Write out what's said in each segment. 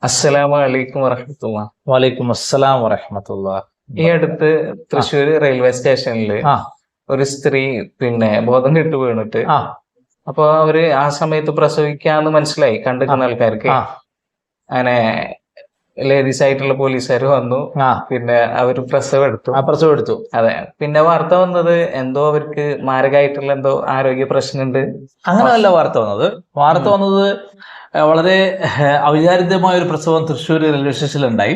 അസ്സലാമു അലൈക്കും വറഹ്മത്തുള്ളാഹി. വലൈക്കും അസ്സലാം വറഹ്മത്തുള്ളാഹി. ഈ അടുത്ത് തൃശ്ശൂർ റെയിൽവേ സ്റ്റേഷനിൽ ആ ഒരു സ്ത്രീ ബോധം കെട്ട് വീണിട്ട്, ആ അപ്പൊ അവര് ആ സമയത്ത് പ്രസവിക്കാന്ന് മനസ്സിലായി കണ്ടിരുന്ന ആൾക്കാർക്ക്. ആ അങ്ങനെ ലേഡീസ് ആയിട്ടുള്ള പോലീസുകാർ വന്നു. ആ പിന്നെ അവര് പ്രസവം എടുത്തു. പ്രസവം എടുത്തു. അതെ. പിന്നെ വാർത്ത വന്നത് എന്തോ അവർക്ക് മാരകമായിട്ടുള്ള എന്തോ ആരോഗ്യ പ്രശ്നമുണ്ട്. അങ്ങനെയല്ല വാർത്ത വന്നത് വളരെ അവിചാരിതമായ ഒരു പ്രസവം തൃശ്ശൂർ റെയിൽവേ സ്റ്റേഷനിൽ ഉണ്ടായി.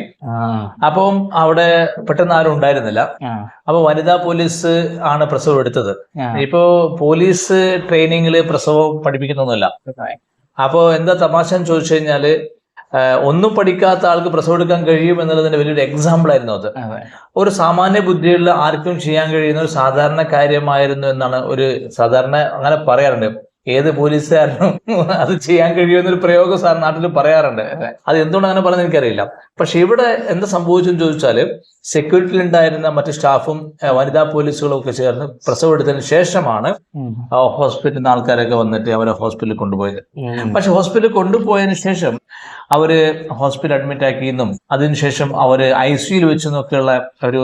അപ്പം അവിടെ പെട്ടെന്ന് ആരും ഉണ്ടായിരുന്നില്ല. അപ്പൊ വനിതാ പോലീസ് ആണ് പ്രസവം എടുത്തത്. ഇപ്പോ പോലീസ് ട്രെയിനിങ്ങില് പ്രസവം പഠിപ്പിക്കുന്നൊന്നുമല്ല. അപ്പോ എന്താ തമാശ എന്ന് ചോദിച്ചു കഴിഞ്ഞാല്, ഒന്നും പഠിക്കാത്ത ആൾക്ക് പ്രസവം എടുക്കാൻ കഴിയും എന്നുള്ളതിന്റെ വലിയൊരു എക്സാമ്പിൾ ആയിരുന്നു അത്. ഒരു സാമാന്യ ബുദ്ധിയുള്ള ആർക്കും ചെയ്യാൻ കഴിയുന്ന ഒരു സാധാരണ കാര്യമായിരുന്നു എന്നാണ് സാധാരണ അങ്ങനെ പറയാറുണ്ട്. ഏത് പോലീസുകാരനും അത് ചെയ്യാൻ കഴിയുമെന്നൊരു പ്രയോഗം നാട്ടിൽ പറയാറുണ്ട്. അത് എന്തുകൊണ്ട് അങ്ങനെ പറയുന്നത് എനിക്കറിയില്ല. പക്ഷെ ഇവിടെ എന്താ സംഭവിച്ചെന്ന് ചോദിച്ചാല്, സെക്യൂരിറ്റിയിൽ ഉണ്ടായിരുന്ന മറ്റു സ്റ്റാഫും വനിതാ പോലീസുകളും ഒക്കെ ചേർന്ന് പ്രസവം എടുത്തതിന് ശേഷമാണ് ഹോസ്പിറ്റലിൽ നിന്ന് ആൾക്കാരൊക്കെ വന്നിട്ട് അവരെ ഹോസ്പിറ്റലിൽ കൊണ്ടുപോയത്. പക്ഷെ ഹോസ്പിറ്റലിൽ കൊണ്ടുപോയതിനു ശേഷം അവര് ഹോസ്പിറ്റൽ അഡ്മിറ്റ് ആക്കിയെന്നും അതിനുശേഷം അവര് ICUയിൽ വെച്ചെന്നൊക്കെയുള്ള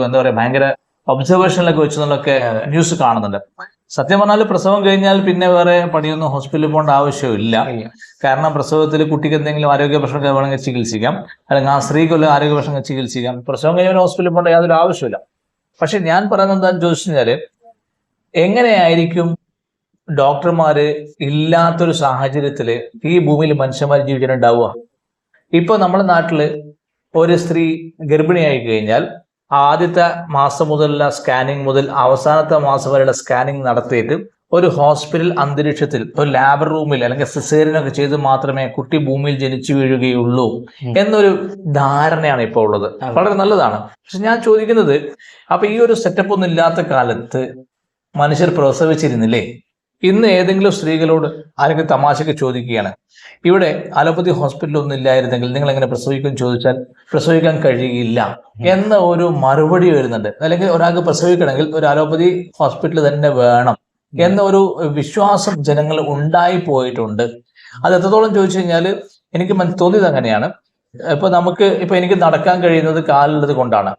എന്താ പറയാ, ഭയങ്കര ഒബ്സർവേഷനിലൊക്കെ വെച്ചെന്നൊക്കെ ന്യൂസ് കാണുന്നുണ്ട്. സത്യം പറഞ്ഞാൽ പ്രസവം കഴിഞ്ഞാൽ പിന്നെ വേറെ പണിയൊന്നും ഹോസ്പിറ്റലിൽ പോകേണ്ട ആവശ്യമില്ല. കാരണം പ്രസവത്തിൽ കുട്ടിക്ക് എന്തെങ്കിലും ആരോഗ്യ പ്രശ്നമൊക്കെ വേണമെങ്കിൽ ചികിത്സിക്കാം, അല്ലെങ്കിൽ ആ സ്ത്രീക്ക് ആരോഗ്യ പ്രശ്നങ്ങൾ ചികിത്സിക്കാം. പ്രസവം കഴിഞ്ഞാൽ ഹോസ്പിറ്റലിൽ പോകേണ്ട യാതൊരു ആവശ്യമില്ല. പക്ഷെ ഞാൻ പറയുന്നത് എന്താണെന്ന് ചോദിച്ചു കഴിഞ്ഞാല്, എങ്ങനെയായിരിക്കും ഡോക്ടർമാര് ഇല്ലാത്തൊരു സാഹചര്യത്തില് ഈ ഭൂമിയിൽ മനുഷ്യന്മാർ ജീവിക്കാനുണ്ടാവുക? ഇപ്പൊ നമ്മുടെ നാട്ടില് ഒരു സ്ത്രീ ഗർഭിണിയായി കഴിഞ്ഞാൽ ആദ്യത്തെ മാസം മുതലുള്ള സ്കാനിങ് മുതൽ അവസാനത്തെ മാസം വരെയുള്ള സ്കാനിങ് നടത്തിയിട്ട് ഒരു ഹോസ്പിറ്റൽ അന്തരീക്ഷത്തിൽ ഒരു ലാബ് റൂമിൽ അല്ലെങ്കിൽ സിസേറിയനൊക്കെ ചെയ്ത് മാത്രമേ കുട്ടി ഭൂമിയിൽ ജനിച്ചു വീഴുകയുള്ളൂ എന്നൊരു ധാരണയാണ് ഇപ്പോൾ ഉള്ളത്. വളരെ നല്ലതാണ്. പക്ഷെ ഞാൻ ചോദിക്കുന്നത്, അപ്പൊ ഈ ഒരു സെറ്റപ്പ് ഒന്നും ഇല്ലാത്ത കാലത്ത് മനുഷ്യർ പ്രസവിച്ചിരുന്നില്ലേ? ഇന്ന് ഏതെങ്കിലും സ്ത്രീകളോട് ആരെങ്കിലും തമാശക്ക് ചോദിക്കുകയാണ്, ഇവിടെ അലോപ്പതി ഹോസ്പിറ്റൽ ഒന്നും ഇല്ലായിരുന്നെങ്കിൽ നിങ്ങൾ എങ്ങനെ പ്രസവിക്കും ചോദിച്ചാൽ പ്രസവിക്കാൻ കഴിയില്ല എന്ന ഒരു മറുപടി വരുന്നുണ്ട്. അല്ലെങ്കിൽ ഒരാൾക്ക് പ്രസവിക്കണമെങ്കിൽ ഒരു അലോപ്പതി ഹോസ്പിറ്റൽ തന്നെ വേണം എന്ന ഒരു വിശ്വാസം ജനങ്ങൾ ഉണ്ടായി പോയിട്ടുണ്ട്. അത് എത്രത്തോളം ചോദിച്ചു കഴിഞ്ഞാൽ എനിക്ക് തോന്നിയത് അങ്ങനെയാണ്. ഇപ്പൊ എനിക്ക് നടക്കാൻ കഴിയുന്നത് കാലുള്ളത് കൊണ്ടാണ്.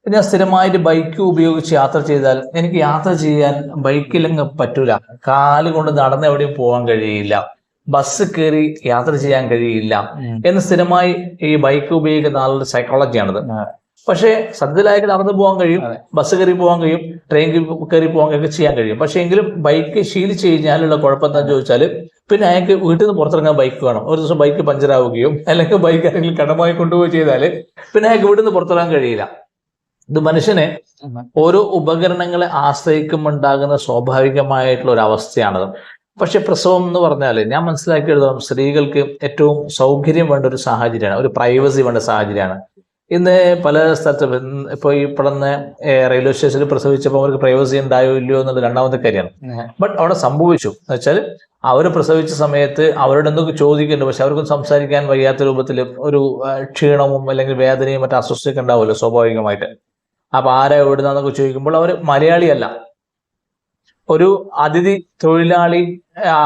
ഞാൻ സ്ഥിരമായിട്ട് ബൈക്ക് ഉപയോഗിച്ച് യാത്ര ചെയ്താൽ എനിക്ക് യാത്ര ചെയ്യാൻ ബൈക്കിലങ്ങ് പറ്റൂല. കാല് കൊണ്ട് നടന്ന് എവിടെയും പോകാൻ കഴിയില്ല, ബസ് കയറി യാത്ര ചെയ്യാൻ കഴിയില്ല എന്ന് സ്ഥിരമായി ഈ ബൈക്ക് ഉപയോഗിക്കുന്ന ആളുടെ സൈക്കോളജിയാണിത്. പക്ഷേ സത്യത്തിലായിട്ട് നടന്നു പോകാൻ കഴിയും, ബസ് കയറി പോകാൻ കഴിയും, ട്രെയിൻ കയറി പോകാൻ ഒക്കെ ചെയ്യാൻ കഴിയും. പക്ഷെ എങ്കിലും ബൈക്ക് ശീലിച്ചു കഴിഞ്ഞാലുള്ള കുഴപ്പം എന്താണെന്ന് ചോദിച്ചാൽ, പിന്നെ അയാൾക്ക് വീട്ടിൽ നിന്ന് പുറത്തിറങ്ങാൻ ബൈക്ക് വേണം. ഒരു ദിവസം ബൈക്ക് പഞ്ചറാവുകയും അല്ലെങ്കിൽ ബൈക്ക് ആരെങ്കിലും കടമായി കൊണ്ടുപോയി ചെയ്താല് പിന്നെ അയാൾക്ക് വീട്ടിൽ നിന്ന് പുറത്തിറങ്ങാൻ കഴിയില്ല. ഇത് മനുഷ്യനെ ഓരോ ഉപകരണങ്ങളെ ആശ്രയിക്കുമുണ്ടാകുന്ന സ്വാഭാവികമായിട്ടുള്ള ഒരു അവസ്ഥയാണത്. പക്ഷെ പ്രസവം എന്ന് പറഞ്ഞാൽ ഞാൻ മനസ്സിലാക്കിയെടുത്തോളം സ്ത്രീകൾക്ക് ഏറ്റവും സൗകര്യം വേണ്ട ഒരു സാഹചര്യമാണ്, ഒരു പ്രൈവസി വേണ്ട സാഹചര്യമാണ്. ഇന്ന് പല സ്ഥലത്തും ഇപ്പോൾ ഈ പറഞ്ഞ റെയിൽവേ സ്റ്റേഷനിൽ പ്രസവിച്ചപ്പോൾ അവർക്ക് പ്രൈവസി ഉണ്ടായോ ഇല്ലയോ എന്നുള്ള രണ്ടാമത്തെ കാര്യമാണ്. ബട്ട് അവിടെ സംഭവിച്ചു എന്ന് വെച്ചാൽ, അവർ പ്രസവിച്ച സമയത്ത് അവരോട് എന്തൊക്കെ ചോദിക്കുന്നുണ്ട്, പക്ഷെ അവർക്കും സംസാരിക്കാൻ വയ്യാത്ത രൂപത്തിൽ ഒരു ക്ഷീണവും അല്ലെങ്കിൽ വേദനയും മറ്റു അസ്വസ്ഥയൊക്കെ ഉണ്ടാവുമല്ലോ സ്വാഭാവികമായിട്ട്. അപ്പൊ ആരാ എവിടുന്നൊക്കെ ചോദിക്കുമ്പോൾ അവർ മലയാളിയല്ല, ഒരു അതിഥി തൊഴിലാളി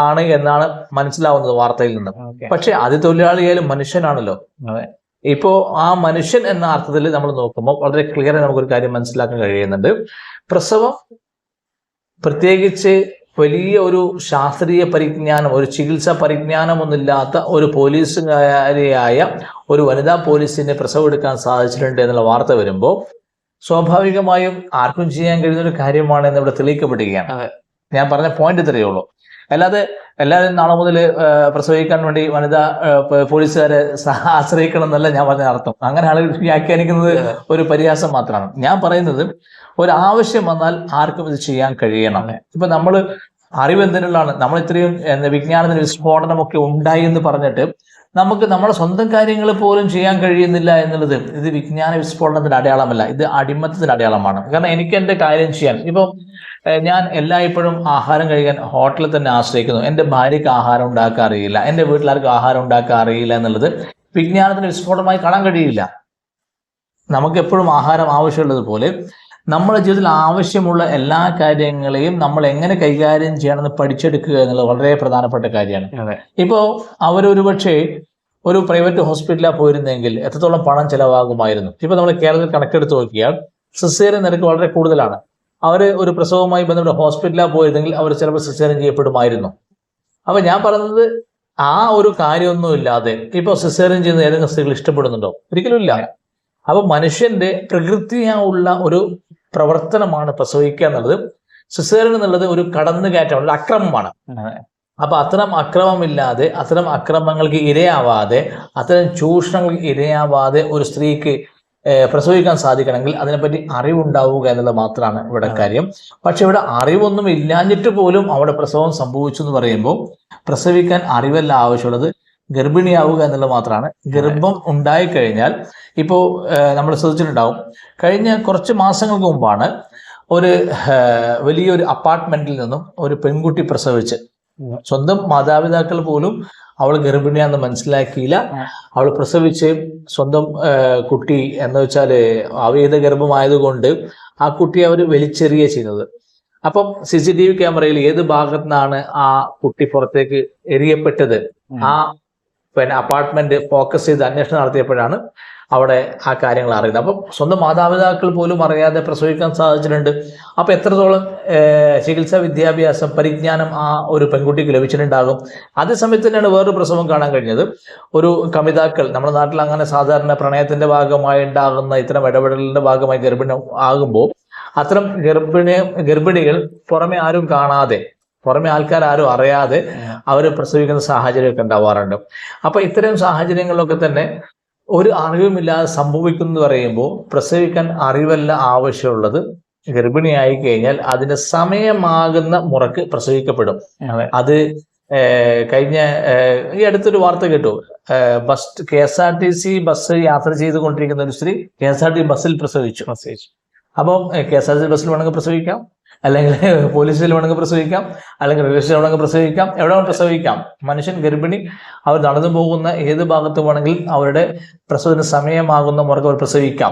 ആണ് എന്നാണ് മനസ്സിലാവുന്നത് വാർത്തയിൽ നിന്ന്. പക്ഷെ അതിഥി തൊഴിലാളിയായാലും മനുഷ്യനാണല്ലോ. ഇപ്പോ ആ മനുഷ്യൻ എന്ന അർത്ഥത്തിൽ നമ്മൾ നോക്കുമ്പോൾ വളരെ ക്ലിയറായി നമുക്കൊരു കാര്യം മനസ്സിലാക്കാൻ കഴിയുന്നുണ്ട്. പ്രസവം പ്രത്യേകിച്ച് വലിയ ഒരു ശാസ്ത്രീയ പരിജ്ഞാനം, ഒരു ചികിത്സാ പരിജ്ഞാനമൊന്നുമില്ലാത്ത ഒരു പോലീസുകാരിയായ ഒരു വനിതാ പോലീസിനെ പ്രസവം എടുക്കാൻ സാധിച്ചിട്ടുണ്ട് എന്നുള്ള വാർത്ത വരുമ്പോൾ സ്വാഭാവികമായും ആർക്കും ചെയ്യാൻ കഴിയുന്ന ഒരു കാര്യമാണ് എന്ന് ഇവിടെ തെളിയിക്കപ്പെടുകയാണ്. ഞാൻ പറഞ്ഞ പോയിന്റ് ഇത്രയേ ഉള്ളൂ. അല്ലാതെ എല്ലാവരും നാളെ മുതൽ പ്രസവിക്കാൻ വേണ്ടി വനിതാ പോലീസുകാരെ ആശ്രയിക്കണം എന്നല്ല ഞാൻ പറഞ്ഞ അർത്ഥം. അങ്ങനെ ആളുകൾ വ്യാഖ്യാനിക്കുന്നത് ഒരു പരിഹാസം മാത്രമാണ്. ഞാൻ പറയുന്നത്, ഒരു ആവശ്യം വന്നാൽ ആർക്കും ഇത് ചെയ്യാൻ കഴിയണം. ഇപ്പൊ നമ്മൾ അറിവ് എന്തിനുള്ളതാണ്, നമ്മൾ ഇത്രയും വിജ്ഞാനത്തിന് വിസ്ഫോടനമൊക്കെ ഉണ്ടായി എന്ന് പറഞ്ഞിട്ട് നമുക്ക് നമ്മുടെ സ്വന്തം കാര്യങ്ങൾ പോലും ചെയ്യാൻ കഴിയുന്നില്ല എന്നുള്ളത് ഇത് വിജ്ഞാന വിസ്ഫോടനത്തിന്റെ അടയാളമല്ല, ഇത് അടിമത്തത്തിന്റെ അടയാളമാണ്. കാരണം എനിക്ക് എന്റെ കാര്യം ചെയ്യാൻ, ഇപ്പം ഞാൻ എല്ലായ്പ്പോഴും ആഹാരം കഴിക്കാൻ ഹോട്ടലിൽ തന്നെ ആശ്രയിക്കുന്നു. എൻ്റെ ഭാര്യയ്ക്ക് ആഹാരം ഉണ്ടാക്കാൻ അറിയില്ല, എൻ്റെ വീട്ടിലാർക്ക് ആഹാരം ഉണ്ടാക്കാൻ അറിയില്ല എന്നുള്ളത് വിജ്ഞാനത്തിന് വിസ്ഫോടനമായി കാണാൻ കഴിയില്ല. നമുക്ക് എപ്പോഴും ആഹാരം ആവശ്യമുള്ളതുപോലെ നമ്മുടെ ജീവിതത്തിൽ ആവശ്യമുള്ള എല്ലാ കാര്യങ്ങളെയും നമ്മൾ എങ്ങനെ കൈകാര്യം ചെയ്യണമെന്ന് പഠിച്ചെടുക്കുക എന്നുള്ളത് വളരെ പ്രധാനപ്പെട്ട കാര്യമാണ്. ഇപ്പോ അവരൊരു പക്ഷേ ഒരു പ്രൈവറ്റ് ഹോസ്പിറ്റലിലാണ് പോയിരുന്നെങ്കിൽ എത്രത്തോളം പണം ചെലവാകുമായിരുന്നു. ഇപ്പൊ നമ്മൾ കേരളത്തിൽ കണക്കെടുത്ത് നോക്കിയാൽ സിസേറിയൻ നിരക്ക് വളരെ കൂടുതലാണ്. അവർ ഒരു പ്രസവവുമായി ബന്ധപ്പെട്ട ഹോസ്പിറ്റലിലാണ് പോയിരുന്നെങ്കിൽ അവർ ചിലപ്പോൾ സിസേറിയൻ ചെയ്യപ്പെടുമായിരുന്നു. അപ്പൊ ഞാൻ പറയുന്നത് ആ ഒരു കാര്യമൊന്നുമില്ലാതെ ഇപ്പൊ സിസേറിയൻ ചെയ്യുന്ന ഏതെങ്കിലും സ്ത്രീകൾ ഇഷ്ടപ്പെടുന്നുണ്ടോ? ഒരിക്കലും ഇല്ല. അപ്പൊ മനുഷ്യന്റെ പ്രകൃതിയായുള്ള ഒരു പ്രവർത്തനമാണ് പ്രസവിക്കുക എന്നുള്ളത്. സിസേറിയൻ എന്നുള്ളത് ഒരു കടന്നുകയറ്റമാണ്, ഒരു അക്രമമാണ്. അപ്പൊ അത്തരം അക്രമമില്ലാതെ, അത്തരം അക്രമങ്ങൾക്ക് ഇരയാവാതെ, അത്തരം ചൂഷണങ്ങൾക്ക് ഇരയാവാതെ ഒരു സ്ത്രീക്ക് പ്രസവിക്കാൻ സാധിക്കണമെങ്കിൽ അതിനെപ്പറ്റി അറിവുണ്ടാവുക എന്നുള്ളത് മാത്രമാണ് ഇവിടെ കാര്യം. പക്ഷെ ഇവിടെ അറിവൊന്നും ഇല്ലാഞ്ഞിട്ട് പോലും അവിടെ പ്രസവം സംഭവിച്ചു എന്ന് പറയുമ്പോൾ പ്രസവിക്കാൻ അറിവല്ല ആവശ്യമുള്ളത്, ഗർഭിണിയാവുക എന്നുള്ളത് മാത്രമാണ്. ഗർഭം ഉണ്ടായിക്കഴിഞ്ഞാൽ ഇപ്പോൾ നമ്മൾ ശ്രദ്ധിച്ചിട്ടുണ്ടാവും, കഴിഞ്ഞ കുറച്ച് മാസങ്ങൾക്ക് മുമ്പാണ് ഒരു വലിയൊരു അപ്പാർട്ട്മെന്റിൽ നിന്നും ഒരു പെൺകുട്ടി പ്രസവിച്ച് സ്വന്തം മാതാപിതാക്കൾ പോലും അവൾ ഗർഭിണിയാന്ന് മനസ്സിലാക്കിയില്ല. അവൾ പ്രസവിച്ച് സ്വന്തം കുട്ടി എന്ന് വെച്ചാൽ അവൈധ ഗർഭമായതുകൊണ്ട് ആ കുട്ടിയെ അവർ വലിച്ചെറിയ ചെയ്യുന്നത്. അപ്പം CCTV ക്യാമറയിൽ ഏത് ഭാഗത്തു നിന്നാണ് ആ കുട്ടി പുറത്തേക്ക് എറിയപ്പെട്ടത്, ആ പിന്നെ അപ്പാർട്ട്മെന്റ് ഫോക്കസ് ചെയ്ത് അന്വേഷണം നടത്തിയപ്പോഴാണ് അവിടെ ആ കാര്യങ്ങൾ അറിയുന്നത്. അപ്പം സ്വന്തം മാതാപിതാക്കൾ പോലും അറിയാതെ പ്രസവിക്കാൻ സാധിച്ചിട്ടുണ്ട്. അപ്പൊ എത്രത്തോളം ചികിത്സാ വിദ്യാഭ്യാസം, പരിജ്ഞാനം ആ ഒരു പെൺകുട്ടിക്ക് ലഭിച്ചിട്ടുണ്ടാകും. അതേ സമയത്ത് തന്നെയാണ് വേറൊരു പ്രസവം കാണാൻ കഴിഞ്ഞത്. ഒരു കമിതാക്കൾ, നമ്മുടെ നാട്ടിൽ അങ്ങനെ സാധാരണ പ്രണയത്തിന്റെ ഭാഗമായി ഉണ്ടാകുന്ന ഇത്തരം ഇടപെടലിന്റെ ഭാഗമായി ഗർഭിണി ആകുമ്പോൾ അത്തരം ഗർഭിണികൾ പുറമെ ആരും കാണാതെ, പുറമെ ആൾക്കാർ ആരും അറിയാതെ അവർ പ്രസവിക്കുന്ന സാഹചര്യമൊക്കെ ഉണ്ടാവാറുണ്ട്. അപ്പൊ ഇത്തരം സാഹചര്യങ്ങളിലൊക്കെ തന്നെ ഒരു അറിവുമില്ലാതെ സംഭവിക്കുന്നു എന്ന് പറയുമ്പോൾ പ്രസവിക്കാൻ അറിവല്ല ആവശ്യമുള്ളത്. ഗർഭിണിയായി കഴിഞ്ഞാൽ അതിന് സമയമാകുന്ന മുറക്ക് പ്രസവിക്കപ്പെടും. അത് കഴിഞ്ഞ ഈ അടുത്തൊരു വാർത്ത കേട്ടു, KSRTC ബസ് യാത്ര ചെയ്തുകൊണ്ടിരിക്കുന്ന ഒരു സ്ത്രീ KSRTC ബസ്സിൽ പ്രസവിച്ചു. അപ്പം KSRTC ബസ്സിൽ വേണമെങ്കിൽ പ്രസവിക്കാം, അല്ലെങ്കിൽ പോലീസിൽ വേണമെങ്കിൽ പ്രസവിക്കാം, അല്ലെങ്കിൽ റെയിൽവേ സ്റ്റേഷൻ വേണമെങ്കിൽ പ്രസവിക്കാം, എവിടെ വേണമെങ്കിൽ പ്രസവിക്കാം. മനുഷ്യൻ ഗർഭിണി അവർ നടന്നു പോകുന്ന ഏത് ഭാഗത്ത് വേണമെങ്കിൽ അവരുടെ പ്രസവത്തിന് സമയമാകുന്ന മുറക്ക് അവർ പ്രസവിക്കാം.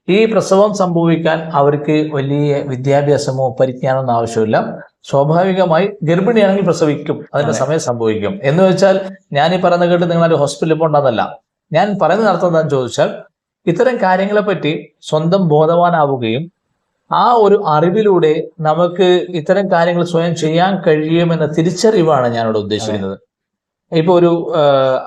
ഈ പ്രസവം സംഭവിക്കാൻ അവർക്ക് വലിയ വിദ്യാഭ്യാസമോ പരിജ്ഞാനമോ ആവശ്യമില്ല. സ്വാഭാവികമായി ഗർഭിണിയാണെങ്കിൽ പ്രസവിക്കും, അതിന്റെ സമയം സംഭവിക്കും. എന്ന് വെച്ചാൽ ഞാൻ ഈ പറയുന്ന കേട്ട് നിങ്ങളൊരു ഹോസ്പിറ്റലിൽ പോകണ്ടെന്നല്ല. ഞാൻ പറയുന്ന അർത്ഥം എന്താണെന്ന് ചോദിച്ചാൽ, ഇത്തരം കാര്യങ്ങളെ പറ്റി സ്വന്തം ബോധവാനാവുകയും ആ ഒരു അറിവിലൂടെ നമുക്ക് ഇത്തരം കാര്യങ്ങൾ സ്വയം ചെയ്യാൻ കഴിയുമെന്ന തിരിച്ചറിവാണ് ഞാനിവിടെ ഉദ്ദേശിക്കുന്നത്. ഇപ്പൊ ഒരു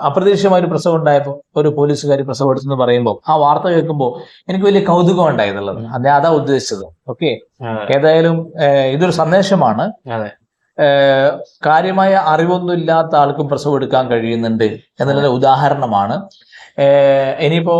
അപ്രതീക്ഷിതമായ ഒരു പ്രസവം ഉണ്ടായപ്പോൾ ഒരു പോലീസുകാരി പ്രസവം എടുത്തെന്ന് പറയുമ്പോൾ ആ വാർത്ത കേൾക്കുമ്പോൾ എനിക്ക് വലിയ കൗതുകം ഉണ്ടായെന്നുള്ളത് അതാ ഉദ്ദേശിച്ചത്. ഓക്കെ, ഏതായാലും ഇതൊരു സന്ദേശമാണ്. കാര്യമായ അറിവൊന്നും ഇല്ലാത്ത ആൾക്കും പ്രസവം എടുക്കാൻ കഴിയുന്നുണ്ട് എന്നുള്ളൊരു ഉദാഹരണമാണ്. ഇനിയിപ്പോ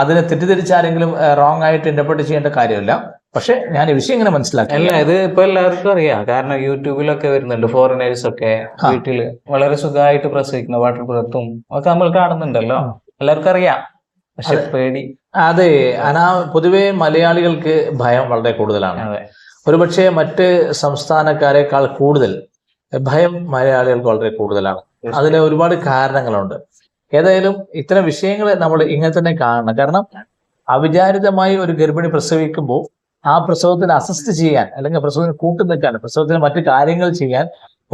അതിനെ തെറ്റിദ്ധരിച്ചാരെങ്കിലും റോങ് ആയിട്ട് ഇന്റർപ്രറ്റ് ചെയ്യേണ്ട കാര്യമില്ല. പക്ഷെ ഞാൻ ഈ വിഷയം ഇങ്ങനെ മനസ്സിലാക്കി. അല്ല, ഇത് ഇപ്പൊ എല്ലാവർക്കും അറിയാം. കാരണം യൂട്യൂബിലൊക്കെ വരുന്നുണ്ട്, ഫോറിനേഴ്സ് ഒക്കെ വീട്ടില് വളരെ സുഖമായിട്ട് പ്രസവിക്കുന്ന വാട്ടർ ബ്രത്തും ഒക്കെ നമ്മൾ കാണുന്നുണ്ടല്ലോ, എല്ലാവർക്കും അറിയാം. പക്ഷെ പേടി, അതെ, പൊതുവെ മലയാളികൾക്ക് ഭയം വളരെ കൂടുതലാണ്. ഒരുപക്ഷെ മറ്റ് സംസ്ഥാനക്കാരെക്കാൾ കൂടുതൽ ഭയം മലയാളികൾക്ക് വളരെ കൂടുതലാണ്. അതിന് ഒരുപാട് കാരണങ്ങളുണ്ട്. ഏതായാലും ഇത്തരം വിഷയങ്ങൾ നമ്മൾ ഇങ്ങനെ തന്നെ കാണണം. കാരണം അവിചാരിതമായി ഒരു ഗർഭിണി പ്രസവിക്കുമ്പോൾ ആ പ്രസവത്തിന് അസിസ്റ്റ് ചെയ്യാൻ, അല്ലെങ്കിൽ പ്രസവത്തിന് കൂട്ടുനിൽക്കാൻ, പ്രസവത്തിന് മറ്റു കാര്യങ്ങൾ ചെയ്യാൻ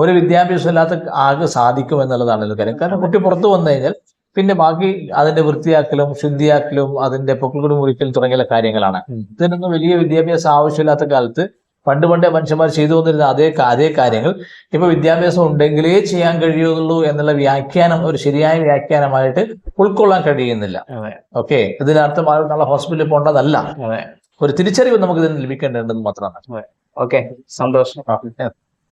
ഒരു വിദ്യാഭ്യാസം ഇല്ലാത്ത ആൾക്ക് സാധിക്കും എന്നുള്ളതാണ് കാര്യം. കാരണം കുട്ടി പുറത്തു വന്നു കഴിഞ്ഞാൽ പിന്നെ ബാക്കി അതിന്റെ വൃത്തിയാക്കലും ശുദ്ധിയാക്കലും അതിന്റെ പൊക്കിൾക്കുടി മുറിക്കലും തുടങ്ങിയ കാര്യങ്ങളാണ്. ഇതിനൊന്നും വലിയ വിദ്യാഭ്യാസം ആവശ്യമില്ലാത്ത കാലത്ത് പണ്ട് മനുഷ്യന്മാർ ചെയ്തു വന്നിരുന്ന അതേ കാര്യങ്ങൾ ഇപ്പൊ വിദ്യാഭ്യാസം ഉണ്ടെങ്കിലേ ചെയ്യാൻ കഴിയുള്ളൂ എന്നുള്ള വ്യാഖ്യാനം ഒരു ശരിയായ വ്യാഖ്യാനമായിട്ട് ഉൾക്കൊള്ളാൻ കഴിയുന്നില്ല. ഓക്കെ, ഇതിനർത്ഥം ആൾ നാളെ ഹോസ്പിറ്റലിൽ പോകേണ്ടതല്ല. ഒരു തിരിച്ചറിവ് നമുക്ക് ഇതിന് ലഭിക്കേണ്ടതെന്ന് മാത്രമാണ്. ഓക്കെ, സന്തോഷം.